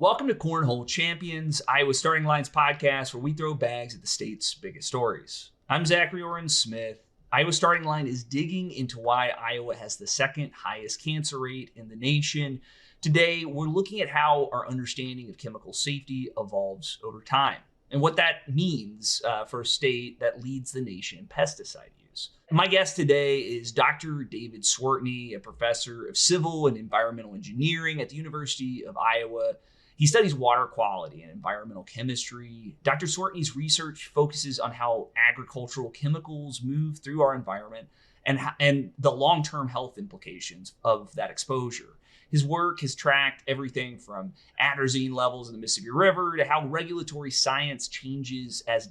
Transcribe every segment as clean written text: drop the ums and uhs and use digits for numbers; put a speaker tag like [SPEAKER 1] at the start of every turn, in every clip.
[SPEAKER 1] Welcome to Cornhole Champions, Iowa Starting Lines podcast, where we throw bags at the state's biggest stories. I'm Zachary Orne Smith. Iowa Starting Line is digging into why Iowa has the second highest cancer rate in the nation. Today, we're looking at how our understanding of chemical safety evolves over time and what that means for a state that leads the nation in pesticide use. My guest today is Dr. David Cwiertny, a professor of civil and environmental engineering at the University of Iowa. He studies water quality and environmental chemistry. Dr. Cwiertny's research focuses on how agricultural chemicals move through our environment and the long-term health implications of that exposure. His work has tracked everything from atrazine levels in the Mississippi River to how regulatory science changes as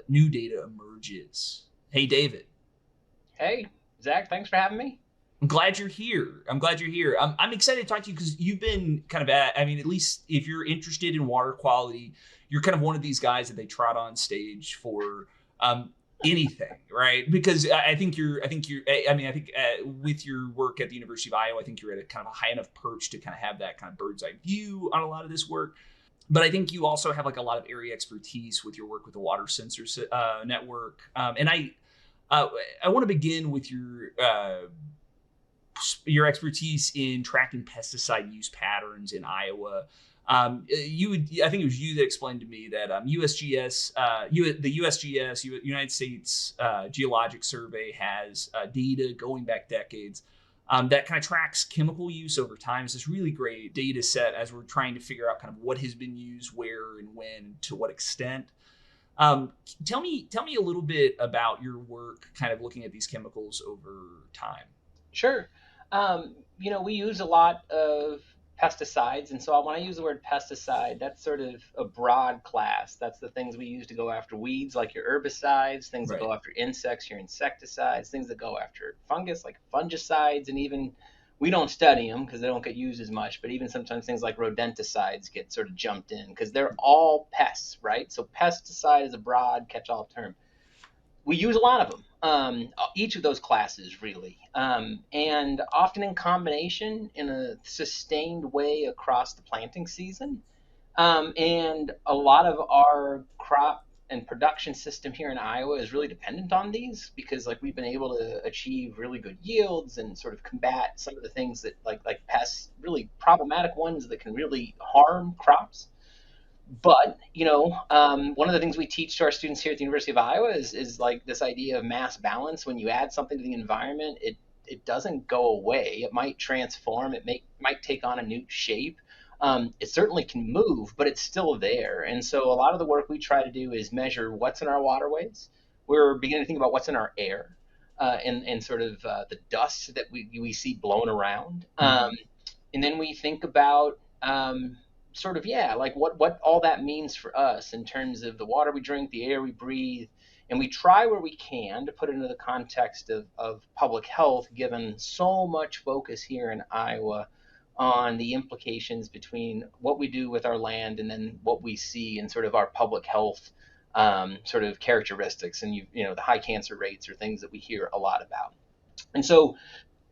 [SPEAKER 1] new data emerges. Hey, David.
[SPEAKER 2] Hey, Zach, thanks for having me.
[SPEAKER 1] I'm glad you're here. I'm excited to talk to you because you've been kind of at least if you're interested in water quality, you're kind of one of these guys that they trot on stage for anything, right? Because I think with your work at the University of Iowa, I think you're at a kind of a high enough perch to kind of have that kind of bird's eye view on a lot of this work. But I think you also have like a lot of area expertise with your work with the Water Sensors Network. And I want to begin with your expertise in tracking pesticide use patterns in Iowa. I think it was you that explained to me that the USGS, United States Geologic Survey, has data going back decades that kind of tracks chemical use over time. It's this really great data set as we're trying to figure out kind of what has been used, where and when, to what extent. Tell me a little bit about your work kind of looking at these chemicals over time.
[SPEAKER 2] Sure. We use a lot of pesticides. And so when I use the word pesticide, that's sort of a broad class. That's the things we use to go after weeds, like your herbicides, things that go after insects, your insecticides, things that go after fungus, like fungicides, and even, we don't study them because they don't get used as much, but even sometimes things like rodenticides get sort of jumped in because they're all pests, right? So pesticide is a broad catch-all term. We use a lot of them, each of those classes really, and often in combination in a sustained way across the planting season. And a lot of our crop and production system here in Iowa is really dependent on these because we've been able to achieve really good yields and sort of combat some of the things that like pests, really problematic ones that can really harm crops. But, one of the things we teach to our students here at the University of Iowa is like this idea of mass balance. When you add something to the environment, it doesn't go away. It might transform. It might take on a new shape. It certainly can move, but it's still there. And so a lot of the work we try to do is measure what's in our waterways. We're beginning to think about what's in our air and sort of the dust that we see blown around. And then we think about what all that means for us in terms of the water we drink, the air we breathe, and we try where we can to put it into the context of public health, given so much focus here in Iowa on the implications between what we do with our land and then what we see in sort of our public health sort of characteristics. And the high cancer rates are things that we hear a lot about. And so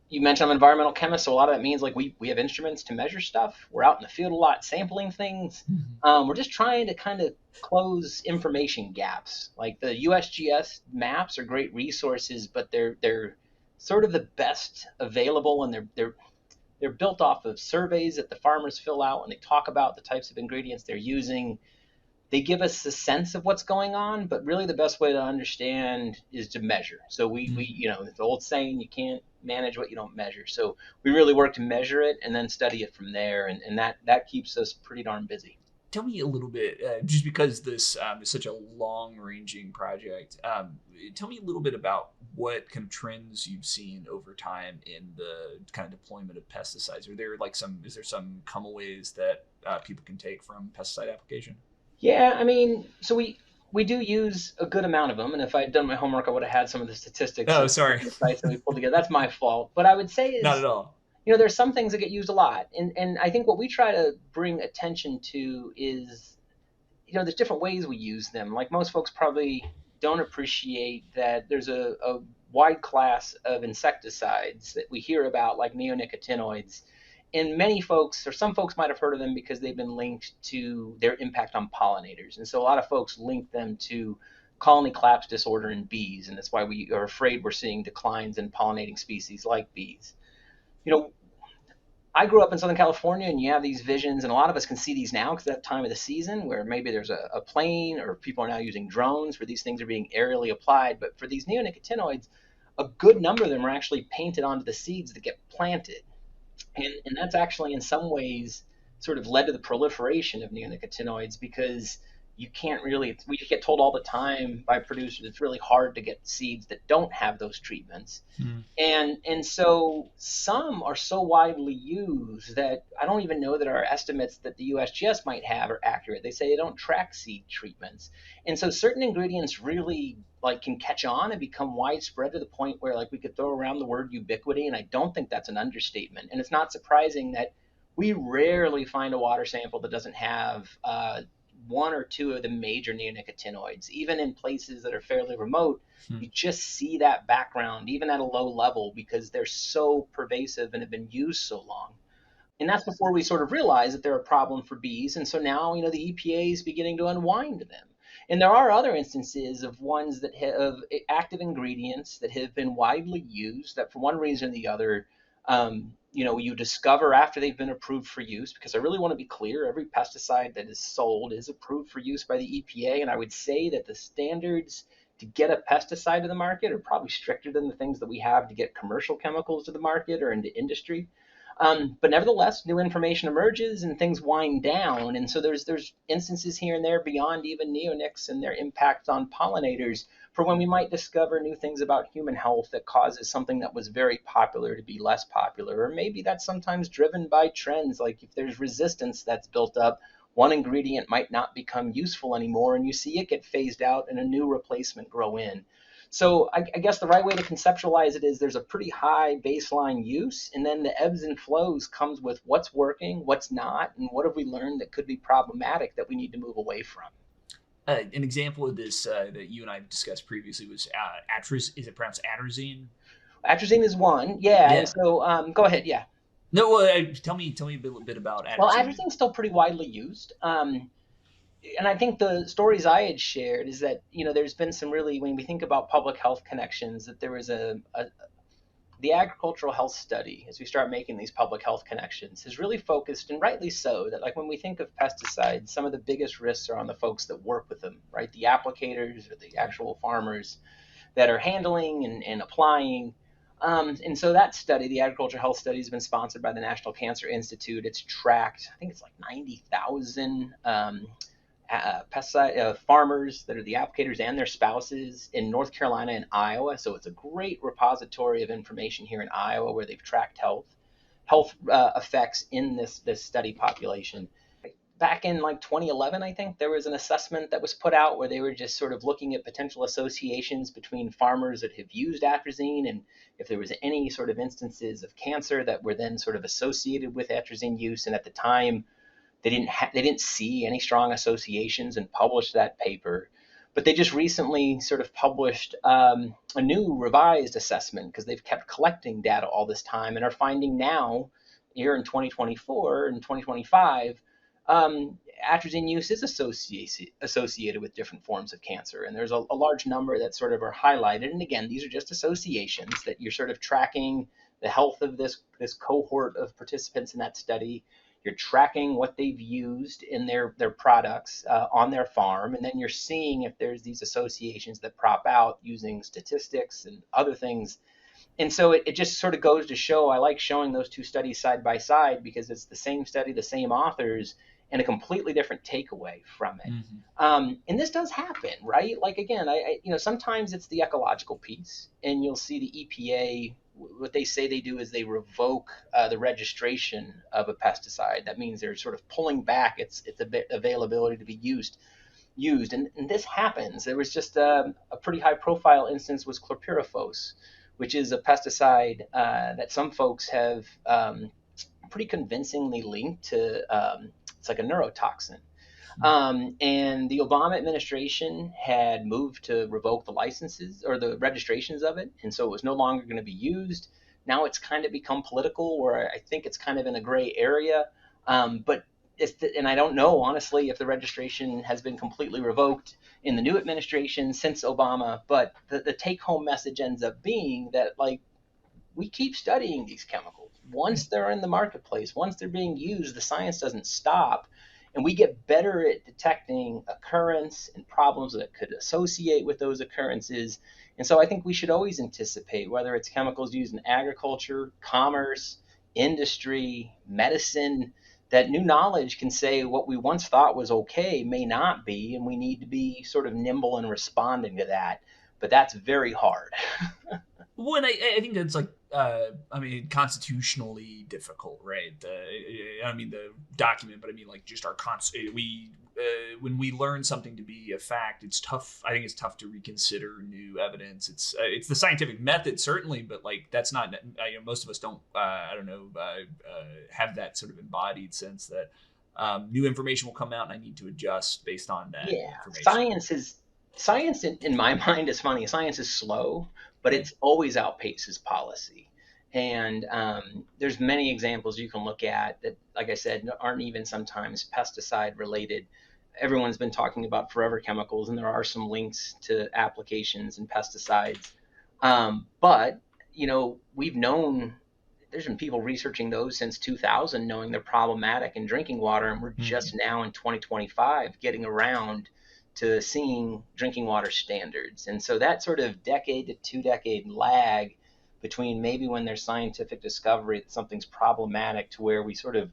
[SPEAKER 2] you mentioned I'm an environmental chemist, so a lot of that means we have instruments to measure stuff. We're out in the field a lot sampling things. We're just trying to kind of close information gaps. Like the USGS maps are great resources, but they're sort of the best available, and they're built off of surveys that the farmers fill out when they talk about the types of ingredients they're using. They give us a sense of what's going on, but really the best way to understand is to measure. So we the old saying, you can't manage what you don't measure. So we really work to measure it and then study it from there. And that keeps us pretty darn busy.
[SPEAKER 1] Tell me a little bit, just because this is such a long-ranging project, tell me a little bit about what kind of trends you've seen over time in the kind of deployment of pesticides. Is there some come-aways that people can take from pesticide application?
[SPEAKER 2] Yeah, so we do use a good amount of them, and if I had done my homework, I would have had some of the statistics.
[SPEAKER 1] Oh, sorry.
[SPEAKER 2] The sites that we pulled together. That's my fault. But I would say
[SPEAKER 1] not at all.
[SPEAKER 2] There's some things that get used a lot, and I think what we try to bring attention to is, there's different ways we use them. Like most folks probably don't appreciate that there's a wide class of insecticides that we hear about, like neonicotinoids. and many folks, or some folks might have heard of them because they've been linked to their impact on pollinators. And so a lot of folks link them to colony collapse disorder in bees. And that's why we are afraid we're seeing declines in pollinating species like bees. You know, I grew up in Southern California, and you have these visions, and a lot of us can see these now because that time of the season where maybe there's a plane, or people are now using drones where these things are being aerially applied. But for these neonicotinoids, a good number of them are actually painted onto the seeds that get planted. And that's actually in some ways sort of led to the proliferation of neonicotinoids, because you can't really, we get told all the time by producers it's really hard to get seeds that don't have those treatments. And so some are so widely used that I don't even know that our estimates that the USGS might have are accurate. They say they don't track seed treatments. And so certain ingredients really like can catch on and become widespread to the point where like we could throw around the word ubiquity, and I don't think that's an understatement. And it's not surprising that we rarely find a water sample that doesn't have one or two of the major neonicotinoids. Even in places that are fairly remote, you just see that background, even at a low level, because they're so pervasive and have been used so long. And that's before we sort of realize that they're a problem for bees. And so now, you know, the EPA is beginning to unwind them. And there are other instances of ones that have active ingredients that have been widely used that for one reason or the other, you know, you discover after they've been approved for use, because I really want to be clear, every pesticide that is sold is approved for use by the EPA. And I would say that the standards to get a pesticide to the market are probably stricter than the things that we have to get commercial chemicals to the market or into industry. But nevertheless, new information emerges and things wind down. And so there's instances here and there beyond even neonics and their impact on pollinators for when we might discover new things about human health that causes something that was very popular to be less popular. Or maybe that's sometimes driven by trends, like if there's resistance that's built up, one ingredient might not become useful anymore, and you see it get phased out and a new replacement grow in. So I guess the right way to conceptualize it is there's a pretty high baseline use, and then the ebbs and flows comes with what's working, what's not, and what have we learned that could be problematic that we need to move away from.
[SPEAKER 1] An example of this that you and I discussed previously was is it pronounced atrazine?
[SPEAKER 2] Atrazine is one, yeah. And so go ahead, yeah.
[SPEAKER 1] No, tell me a bit about atrazine.
[SPEAKER 2] Well, atrazine's still pretty widely used. And I think the stories I had shared is that, you know, there's been some really, when we think about public health connections, that there was the agricultural health study, as we start making these public health connections, has really focused, and rightly so, that like when we think of pesticides, some of the biggest risks are on the folks that work with them, right? The applicators or the actual farmers that are handling and applying. And so that study, the agricultural health study, has been sponsored by the National Cancer Institute. It's tracked, I think it's like 90,000 pesticide farmers that are the applicators and their spouses in North Carolina and Iowa. So it's a great repository of information here in Iowa where they've tracked health effects in this study population. Back in like 2011, I think there was an assessment that was put out where they were just sort of looking at potential associations between farmers that have used atrazine and if there was any sort of instances of cancer that were then sort of associated with atrazine use. And at the time, they didn't see any strong associations and published that paper. But they just recently sort of published a new revised assessment because they've kept collecting data all this time and are finding now, here in 2024 and 2025, atrazine use is associated with different forms of cancer. And there's a large number that sort of are highlighted. And again, these are just associations that you're sort of tracking the health of this cohort of participants in that study. You're tracking what they've used in their products on their farm, and then you're seeing if there's these associations that prop out using statistics and other things. And so it just sort of goes to show, I like showing those two studies side by side because it's the same study, the same authors, and a completely different takeaway from it. Mm-hmm. And this does happen, right? Like, again, I sometimes it's the ecological piece, and you'll see the EPA, what they say they do is they revoke the registration of a pesticide. That means they're sort of pulling back its availability to be used. And this happens. There was just a pretty high profile instance was chlorpyrifos, which is a pesticide that some folks have pretty convincingly linked to, it's like a neurotoxin. And the Obama administration had moved to revoke the licenses or the registrations of it. And so it was no longer going to be used. Now it's kind of become political, where I think it's kind of in a gray area. But and I don't know, honestly, if the registration has been completely revoked in the new administration since Obama. But the take-home message ends up being that, like, we keep studying these chemicals. Once they're in the marketplace, once they're being used, the science doesn't stop. And we get better at detecting occurrence and problems that could associate with those occurrences. And so I think we should always anticipate, whether it's chemicals used in agriculture, commerce, industry, medicine, that new knowledge can say what we once thought was okay may not be, and we need to be sort of nimble in responding to that. But that's very hard.
[SPEAKER 1] Well, and I think that's like, I mean, constitutionally difficult, right? I mean the document, but I mean like just our when we learn something to be a fact, it's tough. I think it's tough to reconsider new evidence. It's the scientific method certainly, but like that's not. Most of us don't. Have that sort of embodied sense that new information will come out, and I need to adjust based on that information.
[SPEAKER 2] Science in my mind is funny. Science is slow, but it's always outpaces policy. And there's many examples you can look at that, like I said, aren't even sometimes pesticide related. Everyone's been talking about forever chemicals, and there are some links to applications and pesticides. But, we've known there's been people researching those since 2000, knowing they're problematic in drinking water. And we're just now in 2025 getting around to seeing drinking water standards. And so that sort of decade to 2 decade lag between maybe when there's scientific discovery that something's problematic to where we sort of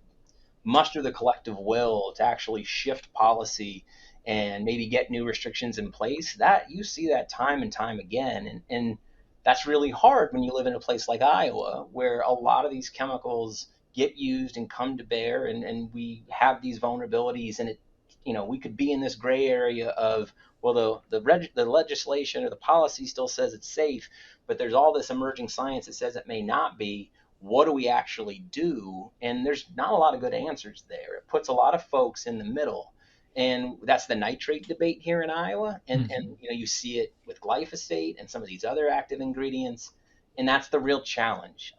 [SPEAKER 2] muster the collective will to actually shift policy and maybe get new restrictions in place, that you see that time and time again. And that's really hard when you live in a place like Iowa, where a lot of these chemicals get used and come to bear, and we have these vulnerabilities. And we could be in this gray area of, well, the legislation or the policy still says it's safe, but there's all this emerging science that says it may not be. What do we actually do? And there's not a lot of good answers there. It puts a lot of folks in the middle. And that's the nitrate debate here in Iowa. And you see it with glyphosate and some of these other active ingredients. And that's the real challenge,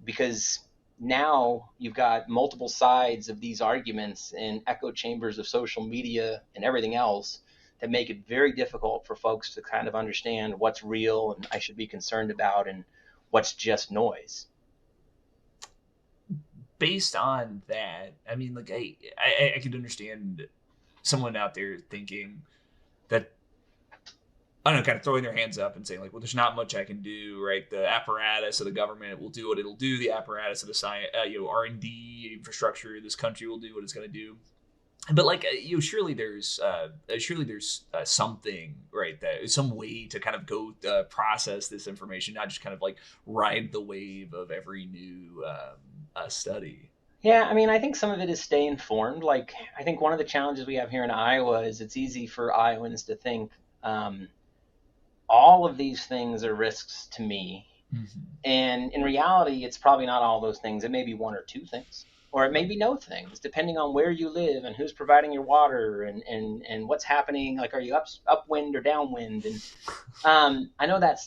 [SPEAKER 2] because now you've got multiple sides of these arguments and echo chambers of social media and everything else that make it very difficult for folks to kind of understand what's real and I should be concerned about and what's just noise.
[SPEAKER 1] Based on that, I mean, like I could understand someone out there thinking that, I don't know, kind of throwing their hands up and saying like, well, there's not much I can do, right? The apparatus of the government will do what it'll do. The apparatus of the science, R&D infrastructure of this country will do what it's going to do. But like, surely there's something, right? That some way to kind of go process this information, not just kind of like ride the wave of every new study.
[SPEAKER 2] Yeah, I mean, I think some of it is stay informed. Like, I think one of the challenges we have here in Iowa is it's easy for Iowans to think, all of these things are risks to me. Mm-hmm. And in reality, it's probably not all those things. It may be one or two things, or it may be no things, depending on where you live and who's providing your water and what's happening. Like, are you upwind or downwind? And I know that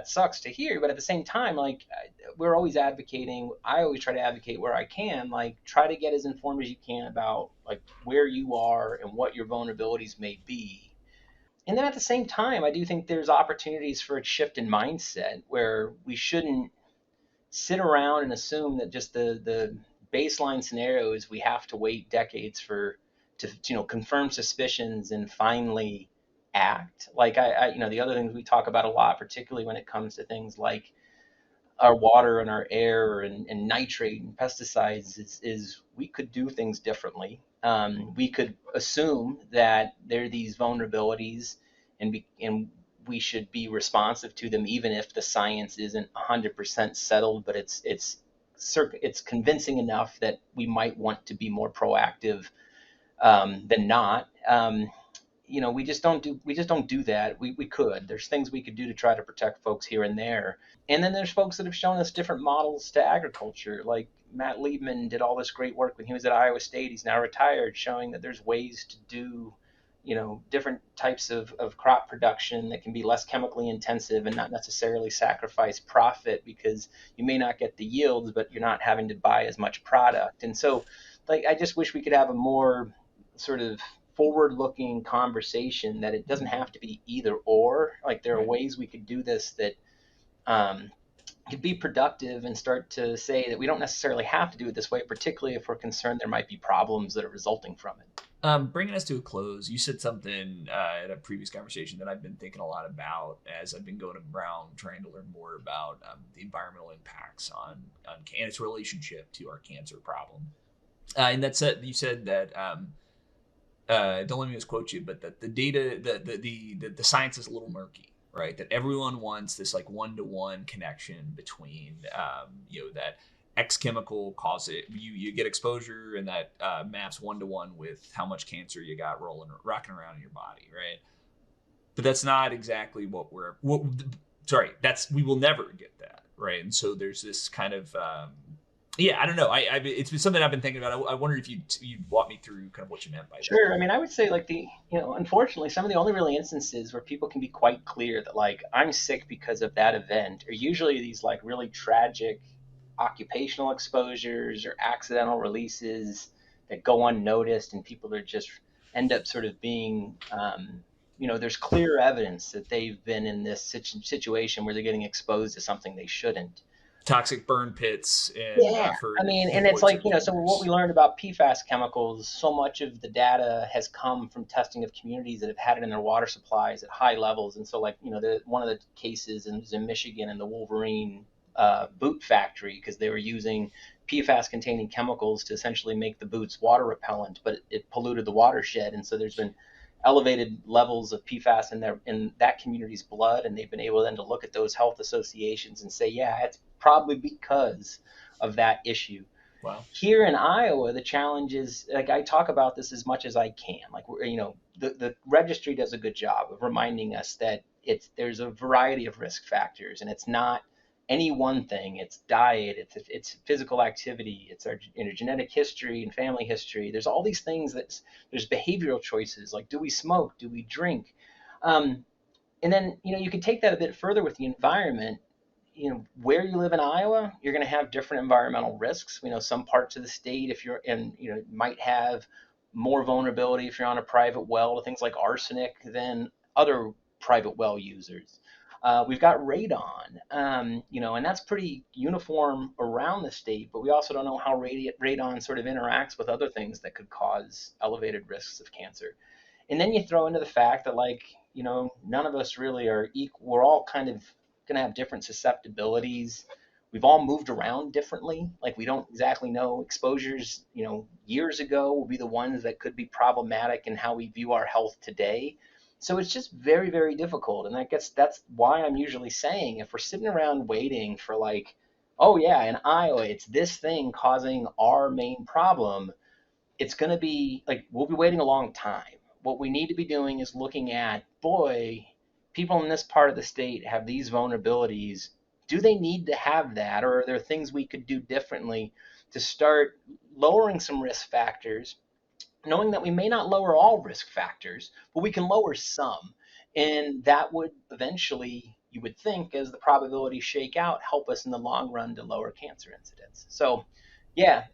[SPEAKER 2] sucks to hear, but at the same time, like, we're always advocating. I always try to advocate where I can, like, try to get as informed as you can about like where you are and what your vulnerabilities may be. And then at the same time, I do think there's opportunities for a shift in mindset where we shouldn't sit around and assume that just the baseline scenario is we have to wait decades to confirm suspicions and finally act. Like the other things we talk about a lot, particularly when it comes to things like our water and our air and nitrate and pesticides, is we could do things differently. We could assume that there are these vulnerabilities and we should be responsive to them, even if the science isn't 100% settled, but it's convincing enough that we might want to be more proactive than not. We just don't do that. We could. There's things we could do to try to protect folks here and there. And then there's folks that have shown us different models to agriculture. Like Matt Liebman did all this great work when he was at Iowa State. He's now retired, showing that there's ways to do different types of crop production that can be less chemically intensive and not necessarily sacrifice profit, because you may not get the yields, but you're not having to buy as much product. And so, like, I just wish we could have a more sort of forward-looking conversation, that it doesn't have to be either or. Like, there are ways we could do this that could be productive, and start to say that we don't necessarily have to do it this way, particularly if we're concerned there might be problems that are resulting from it.
[SPEAKER 1] Bringing us to a close, you said something in a previous conversation that I've been thinking a lot about as I've been going around trying to learn more about the environmental impacts on and its relationship to our cancer problem. And that said, you said that don't let me misquote you, but that the data, the science is a little murky, right? That everyone wants this like one-to-one connection between that X chemical causes it. You get exposure, and that maps one-to-one with how much cancer you got rocking around in your body, right? But that's not exactly we will never get that, right? And so there's this kind of I don't know. It's been something I've been thinking about. I wondered if you'd walk me through kind of what you meant by that.
[SPEAKER 2] Sure. I mean, I would say, like, unfortunately, some of the only really instances where people can be quite clear that, like, I'm sick because of that event are usually these, like, really tragic occupational exposures or accidental releases that go unnoticed, and people are just end up sort of being, there's clear evidence that they've been in this situation where they're getting exposed to something they shouldn't.
[SPEAKER 1] Toxic burn pits.
[SPEAKER 2] And it's like, so what we learned about PFAS chemicals, so much of the data has come from testing of communities that have had it in their water supplies at high levels. And so, like, one of the cases was in Michigan in the Wolverine boot factory, because they were using PFAS containing chemicals to essentially make the boots water repellent, but it polluted the watershed. And so there's been elevated levels of PFAS in that community's blood, and they've been able then to look at those health associations and say, yeah, it's probably because of that issue.
[SPEAKER 1] Wow.
[SPEAKER 2] Here in Iowa, the challenge is, like, I talk about this as much as I can. Like, the registry does a good job of reminding us that there's a variety of risk factors, and it's not any one thing. It's diet, it's physical activity, it's our genetic history and family history. There's all these things there's behavioral choices, like, do we smoke, do we drink? And then, you can take that a bit further with the environment. Where you live in Iowa, you're going to have different environmental risks. We know some parts of the state, if you're in, might have more vulnerability if you're on a private well to things like arsenic than other private well users. We've got radon, and that's pretty uniform around the state, but we also don't know how radon sort of interacts with other things that could cause elevated risks of cancer. And then you throw into the fact that, like, none of us really are equal. We're all kind of going to have different susceptibilities. We've all moved around differently. Like, we don't exactly know exposures, years ago will be the ones that could be problematic in how we view our health today. So it's just very, very difficult. And that's why I'm usually saying, if we're sitting around waiting for, like, oh yeah, in Iowa, it's this thing causing our main problem, it's going to be like, we'll be waiting a long time. What we need to be doing is looking at, boy, people in this part of the state have these vulnerabilities. Do they need to have that? Or are there things we could do differently to start lowering some risk factors, knowing that we may not lower all risk factors, but we can lower some. And that would eventually, you would think, as the probabilities shake out, help us in the long run to lower cancer incidence. So yeah,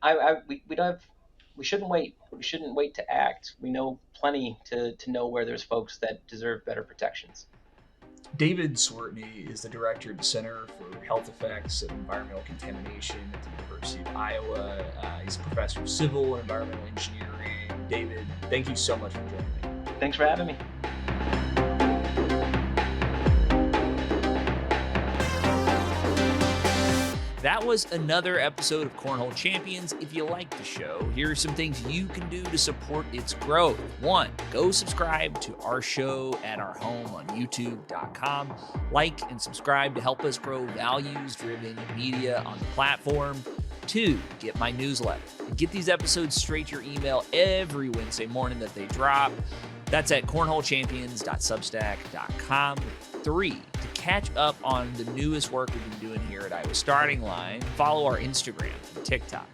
[SPEAKER 2] we shouldn't wait. We shouldn't wait to act. We know plenty to know where there's folks that deserve better protections.
[SPEAKER 1] David Cwiertny is the director of the Center for Health Effects of Environmental Contamination at the University of Iowa. He's a professor of civil and environmental engineering. David, thank you so much for joining me.
[SPEAKER 2] Thanks for having me.
[SPEAKER 1] That was another episode of Cornhole Champions. If you like the show, here are some things you can do to support its growth. 1, go subscribe to our show at our home on youtube.com. Like and subscribe to help us grow values-driven media on the platform. 2, get my newsletter and get these episodes straight to your email every Wednesday morning that they drop. That's at cornholechampions.substack.com. 3, to catch up on the newest work we've been doing here at Iowa Starting Line, follow our Instagram and TikTok.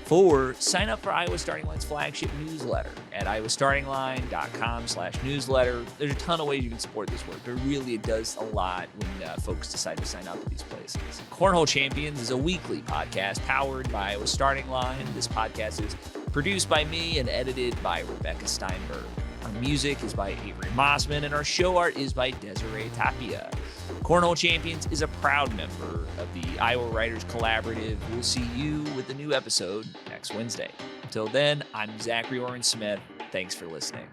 [SPEAKER 1] 4, sign up for Iowa Starting Line's flagship newsletter at iowastartinglinecom/newsletter. There's a ton of ways you can support this work, but really it does a lot when folks decide to sign up at these places. Cornhole Champions is a weekly podcast powered by Iowa Starting Line. This podcast is produced by me and edited by Rebecca Steinberg. Our music is by Avery Mossman, and our show art is by Desirée Tapia. Cornhole Champions is a proud member of the Iowa Writers Collaborative. We'll see you with a new episode next Wednesday. Until then, I'm Zachary Orne Smith. Thanks for listening.